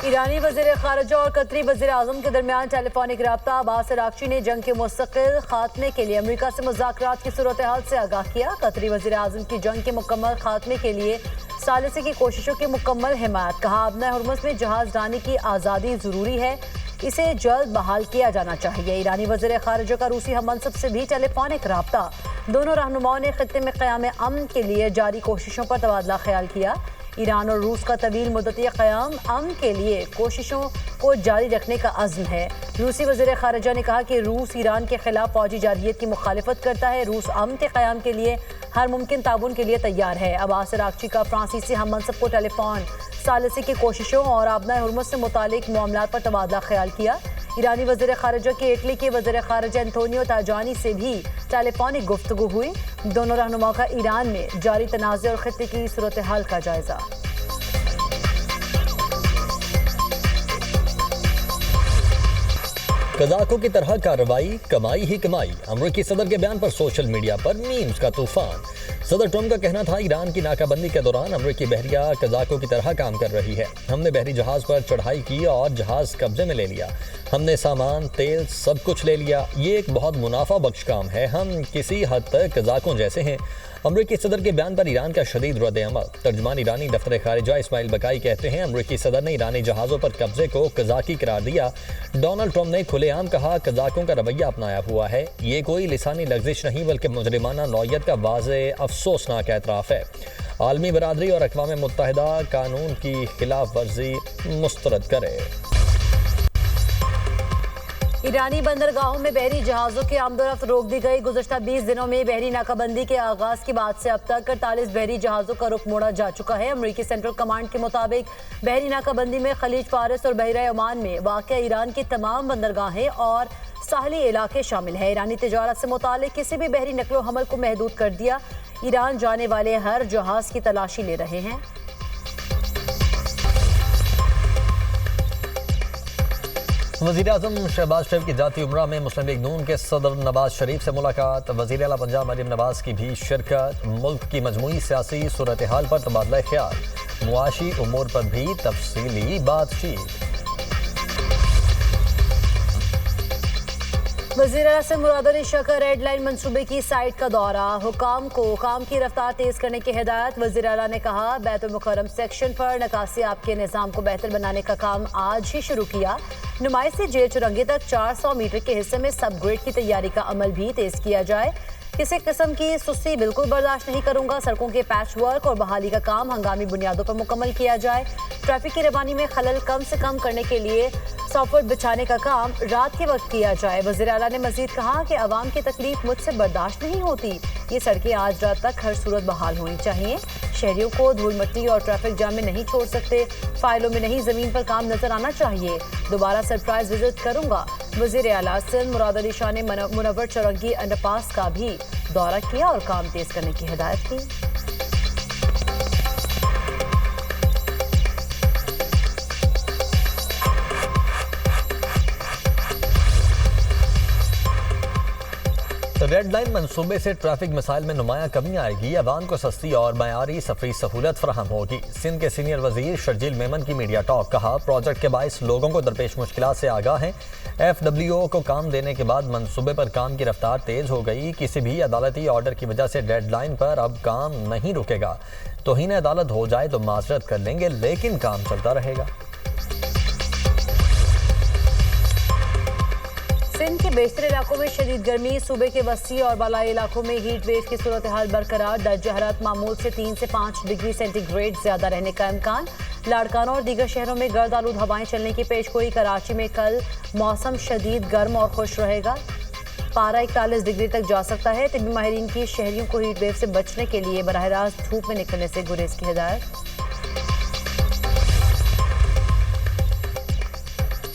ईरानी वज़ीर ख़ारिजा और कतरी वज़ीर आज़म के दरमियान टेलीफोनिक रब्ता। अब्बास अराग़ची ने जंग के मुस्तक़िल खात्मे के लिए अमरीका से मुज़ाकरात की सूरत हाल से आगाह किया। कतरी वज़ीर आज़म की जंग के मुकम्मल खात्मे के लिए सालिसी की कोशिशों की मुकम्मल हिमायत। कहा, अबना हुर्मुज़ में जहाज़ रानी की आज़ादी ज़रूरी है, इसे जल्द बहाल किया जाना चाहिए। ईरानी वज़ीर ख़ारिजा का रूसी हममंसब से भी टेलीफोनिक रब्ता। दोनों रहनुमाओं ने खित्ते में क़याम अमन के लिए जारी कोशिशों पर तबादला ख्याल किया। ईरान और रूस का तवील मुद्दती क़याम अमन के लिए कोशिशों को जारी रखने का अज़्म है। रूसी वज़ीर ख़ारिजा ने कहा कि रूस ईरान के खिलाफ फ़ौजी जारहियत की मुखालिफत करता है। रूस अमन के क़याम के लिए हर मुमकिन ताउन के लिए तैयार है। अब्बास अराग़ची का फ्रांसीसी हममंसब को टेलीफोन सालिसी की कोशिशों और अबना हुर्मुज़ से मुतालिक मामलात पर तबादला ख्याल किया। ईरानी वज़ीर ख़ारिजा की इटली के वज़ीर ख़ारिजा एंटोनियो ताजानी से भी टेलीफोनिक गुफ्तगू हुई। दोनों रहनुमाओं का ईरान में जारी तनाज़े और खित्ते की सूरत हाल का जायज़ा। कज़ाकों की तरह कार्रवाई, कमाई ही कमाई। अमरीकी सदर के बयान पर सोशल मीडिया पर मीम्स का तूफान। सदर ट्रंप का कहना था, ईरान की नाकाबंदी के दौरान अमरीकी बहरिया कज़ाकों की तरह काम कर रही है। हमने बहरी जहाज़ पर चढ़ाई की और जहाज़ कब्जे में ले लिया। हमने सामान, तेल, सब कुछ ले लिया। ये एक बहुत मुनाफा बख्श काम है। हम किसी हद तक कज़ाकों जैसे हैं। अमरीकी सदर के बयान पर ईरान का शदीद रद्द-ए-अमल। तर्जमान ईरानी दफ्तर ख़ारिजा इस्माइल बकाई कहते हैं, अमरीकी सदर ने ईरानी जहाज़ों पर कब्जे को कज़ाकी करार दिया। डोनाल्ड ट्रंप ने खुलेआम कहा, कज़ाकों का रवैया अपनाया हुआ है। ये कोई लिसानी लग़्ज़िश नहीं बल्कि मुजरिमाना नौयत का वाज़े अफसोसनाक एतराफ़ है। आलमी बरादरी और अक़वाम मुत्तहिदा कानून की खिलाफ वर्जी मुस्तरद करे। ईरानी बंदरगाहों में बहरी जहाज़ों की आमदोरफ्त रोक दी गई। गुज़श्ता 20 दिनों में बहरी नाकाबंदी के आगाज़ के बाद से अब तक 48 बहरी जहाज़ों का रुख मोड़ा जा चुका है। अमरीकी सेंट्रल कमांड के मुताबिक बहरी नाकाबंदी में खलीज फारिस और बहरा ओमान में वाक़या ईरान की तमाम बंदरगाहें और साहली इलाके शामिल है। ईरानी तिजारत से मुतालिक किसी भी बहरी नकलो हमल को महदूद कर दिया। ईरान जाने वाले हर जहाज़ की तलाशी ले रहे हैं। वज़ीर आज़म शहबाज शरीफ की जाती उम्रा में मुस्लिम लीग नून के सदर नवाज शरीफ से मुलाकात। वज़ीर आला पंजाब मरीम नवाज की भी शिरकत। मुल्क की मजमूई सियासी सूरत हाल पर तबादला ख्याल। मुआशी उमूर पर भी तफसीली बातचीत। वज़ीर आला से मुराद अली शाह का रेड लाइन मंसूबे की साइट का दौरा। हुकाम को काम की रफ्तार तेज करने की हिदायत। वज़ीर आला ने कहा, बैतुल मुकर्रम सेक्शन पर नकासी आपके निज़ाम को बेहतर बनाने का काम आज ही शुरू किया। नुमाइश से जेल चुरंगी तक 400 मीटर के हिस्से में सब ग्रेड की तैयारी का अमल भी तेज किया जाए। किसी किस्म की सुस्ती बिल्कुल बर्दाश्त नहीं करूंगा। सड़कों के पैच वर्क और बहाली का काम हंगामी बुनियादों पर मुकम्मल किया जाए। ट्रैफिक की रवानी में खलल कम से कम करने के लिए सॉफ्टवेयर बिछाने का काम रात के वक्त किया जाए। वज़ीर आला ने मजीद कहा कि अवाम की तकलीफ मुझसे बर्दाश्त नहीं होती। ये सड़कें आज रात तक हर सूरत बहाल होनी चाहिए। शहरियों को धूल मिट्टी और ट्रैफिक जाम में नहीं छोड़ सकते। फाइलों में नहीं, ज़मीन पर काम नजर आना चाहिए। दोबारा सरप्राइज विजिट करूंगा। वज़ीर आला सिंध मुराद अली शाह ने मुनव्वर चौरंगी अंडरपास का भी दौरा किया और काम तेज करने की हिदायत की। रेड लाइन मंसूबे से ट्रैफिक मसाइल में नुमाया कमी आएगी। अवाम को सस्ती और मयारी सफरी सहूलत फराहम होगी। सिंध के सीनियर वजीर शर्जील मेमन की मीडिया टॉक। कहा, प्रोजेक्ट के बाइस लोगों को दरपेश मुश्किलात से आगाह हैं। FWO को काम देने के बाद मंसूबे पर काम की रफ्तार तेज हो गई। किसी भी अदालती ऑर्डर की वजह से डेड लाइन पर अब काम नहीं रुकेगा। तौहीन अदालत हो जाए तो माजरत कर लेंगे, लेकिन काम चलता रहेगा। सिंध के बेशतर इलाकों में शदीद गर्मी। सूबे के वसी और बालाई इलाकों में हीट वेव की सूरत हाल बरकरार। दर्ज हरारत मामूल से 3 से 5 डिग्री सेंटीग्रेड ज्यादा रहने का इम्कान। लाड़काना और दीगर शहरों में गर्द आलूद हवाएं चलने की पेशगोई। कराची में कल मौसम शदीद गर्म और खुश रहेगा। पारा 41 डिग्री तक जा सकता है। तिब्बी माहिरीन की शहरियों को हीट वेव से बचने के लिए बराह रास्त धूप में निकलने से गुरेज की हिदायत।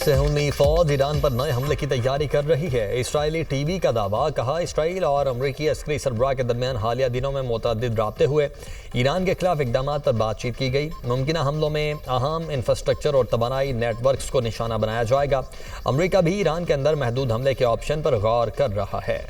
सहूनी फौज ईरान पर नए हमले की तैयारी कर रही है। इसराइली टीवी का दावा। कहा, इसराइल और अमरीकी अस्करी सरबराह के दरमियान हालिया दिनों में मुतअद्दिद राब्ते हुए। ईरान के खिलाफ इकदामात पर बातचीत की गई। मुमकिना हमलों में अहम इंफ्रास्ट्रक्चर और तवानाई नेटवर्क्स को निशाना बनाया जाएगा। अमरीका भी ईरान के अंदर महदूद हमले के ऑप्शन पर गौर कर रहा है।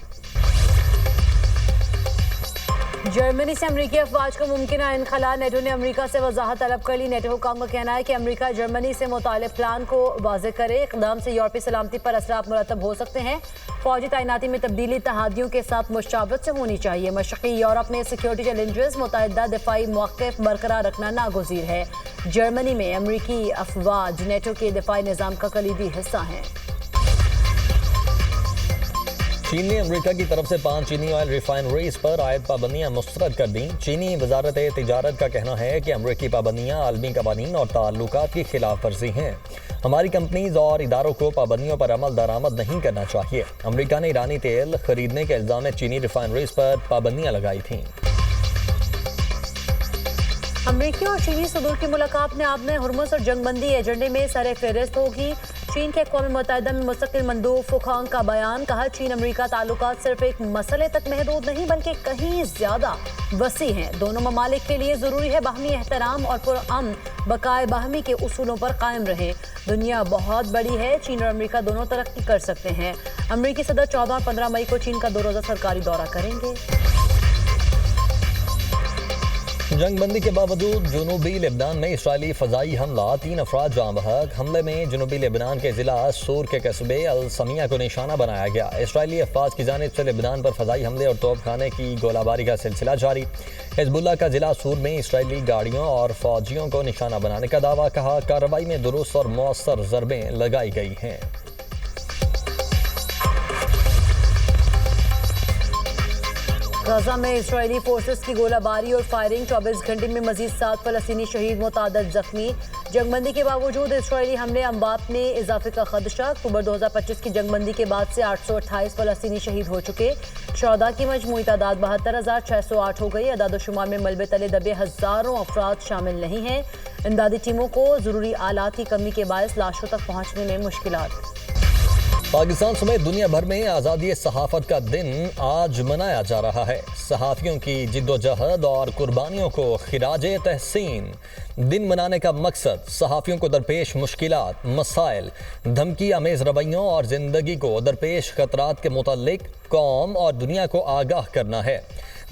जर्मनी से अमरीकी अफवाज को मुमकिन इनखला, नेटो ने अमरीका से वजाहत तलब कर ली। नेटो हुकाम का कहना है कि अमरीका जर्मनी से मुतालिब प्लान को वाज़ेह करे। इक़दाम से यूरोपीय सलामती पर असरात मुरतब हो सकते हैं। फौजी तैनाती में तब्दीली तहादियों के साथ मुशावरत से होनी चाहिए। मशरक़ी यूरोप में सिक्योरिटी चैलेंजेस, मुतअद्दिदा दिफाई मौक़िफ़ बरकरार रखना नागुज़ीर है। जर्मनी में अमरीकी अफवाज नेटो के दिफाई निज़ाम का कलीदी हिस्सा हैं। चीन ने अमेरिका की तरफ से 5 चीनी ऑयल रिफाइनरीज पर आयद पाबंदियां मुस्तरद कर दी। चीनी वजारत तिजारत का कहना है कि अमरीकी पाबंदियां आलमी कवानीन और ताल्लुकात की खिलाफ वर्जी हैं। हमारी कंपनीज और इदारों को पाबंदियों पर अमल दरामद नहीं करना चाहिए। अमरीका ने ईरानी तेल खरीदने के इल्जाम में चीनी रिफाइनरीज पर पाबंदियां लगाई थीं। अमरीकी और चीनी सदूर की मुलाकात में आपने हुर्मुज़ और जंगबंदी एजेंडे में सर फहरिस्त होगी। चीन के अक़वाम मुत्तहिदा में मुस्तकिल मंदूब फुखांग का बयान, कहा चीन अमरीका ताल्लुकात सिर्फ एक मसले तक महदूद नहीं बल्कि कहीं ज़्यादा वसी हैं। दोनों ममालिक के लिए ज़रूरी है बाहमी एहतराम और पुरअमन बकाए बाहमी के उसूलों पर कायम रहे। दुनिया बहुत बड़ी है, चीन और अमरीका दोनों तरक्की कर सकते हैं। अमरीकी सदर 14 और 15 मई को चीन का 2 रोज़ा सरकारी दौरा करेंगे। जंगबंदी के बावजूद जुनूबी लेबनान में इसराइली फ़ज़ाई हमला, 3 अफराद जाँ बहक। हमले में जुनूबी लेबनान के ज़िला सूर के कस्बे अल समिया को निशाना बनाया गया। इसराइली अफवाज की जानिब से लेबनान पर फ़ज़ाई हमले और तोपखाने की गोलाबारी का सिलसिला जारी। हिज़्बुल्लाह का ज़िला सूर में इसराइली गाड़ियों और फौजियों को निशाना बनाने का दावा, कहा कार्रवाई में दुरुस्त और मौसर ज़रबें लगाई गई हैं। गजा में इजरायली फोर्सेस की गोलाबारी और फायरिंग, 24 घंटे में मजीद 7 फलस्तीनी शहीद, मुतादद जख्मी। जंगबंदी के बावजूद इजरायली हमले अम्बात में इजाफे का खदशा। अक्टूबर 2025 की जंगबंदी के बाद से 828 फलस्तीनी शहीद हो चुके। शहदा की मजमूई तादाद 72,608 हो गई। अदादोशुमार में मलबे तले दबे हज़ारों अफराद शामिल नहीं हैं। इमदादी टीमों को ज़रूरी आलात की कमी के बायस लाशों तक पहुँचने में मुश्किलात। पाकिस्तान समेत दुनिया भर में आज़ादी सहाफ़त का दिन आज मनाया जा रहा है। सहाफ़ियों की जिद्दोजहद और कुर्बानियों को खिराजे तहसीन। दिन मनाने का मकसद सहाफ़ियों को दरपेश मुश्किलात, मसाइल, धमकी आमेज़ रवैयों और ज़िंदगी को दरपेश ख़तरात के मुतालिक कौम और दुनिया को आगाह करना है।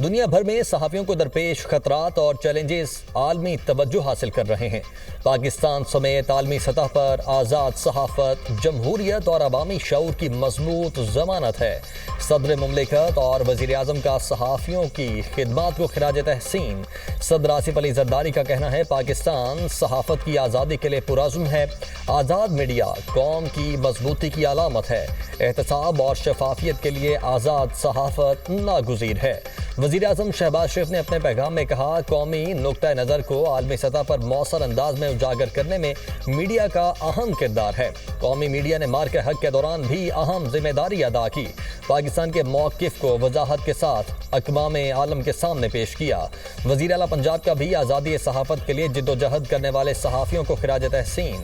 दुनिया भर में सहाफ़ियों को दरपेश ख़तरात और चैलेंजेस आलमी तवज्जो हासिल कर रहे हैं। पाकिस्तान समेत आलमी सतह पर आज़ाद सहाफ़त, जमहूरियत और अवामी शऊर की मजबूत ज़मानत है। सदर मुमलिकत और वज़ीर आज़म का सहाफ़ियों की खिदमात को खिराज तहसीन। सदर आसिफ अली ज़रदारी का कहना है पाकिस्तान सहाफ़त की आज़ादी के लिए पुरअज़्म है। आज़ाद मीडिया कौम की मजबूती की अलामत है। एहतसाब और शफाफियत के लिए आज़ाद सहाफ़त नागुज़ीर है। वज़ीर आज़म शहबाज शरीफ ने अपने पैगाम में कहा कौमी नुक्ता नज़र को आलमी सतह पर मौसर अंदाज में उजागर करने में मीडिया का अहम किरदार है। कौमी मीडिया ने मार्के हक के दौरान भी अहम जिम्मेदारी अदा की। पाकिस्तान के मौक़िफ़ को वजाहत के साथ अक़वाम आलम के सामने पेश किया। वज़ीर आला पंजाब का भी आज़ादी सहाफ़त के लिए जिद्दोजहद करने वाले सहाफ़ियों को खिराज तहसीन।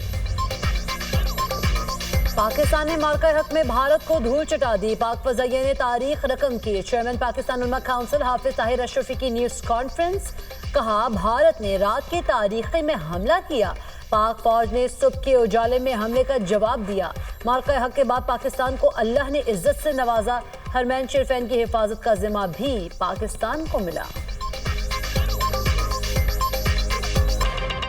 पाकिस्तान ने मार्का हक में भारत को धूल चटा दी। पाक फज़ाइया ने तारीख रकम की। चेयरमैन पाकिस्तान उलमा काउंसिल हाफिज ताहिर अशरफी की न्यूज़ कॉन्फ्रेंस, कहा भारत ने रात के तारीख़े में हमला किया। पाक फौज ने सुबह के उजाले में हमले का जवाब दिया। मार्का हक के बाद पाकिस्तान को अल्लाह ने इज्जत से नवाजा। हरमैन शरीफैन की हिफाजत का जिम्मा भी पाकिस्तान को मिला।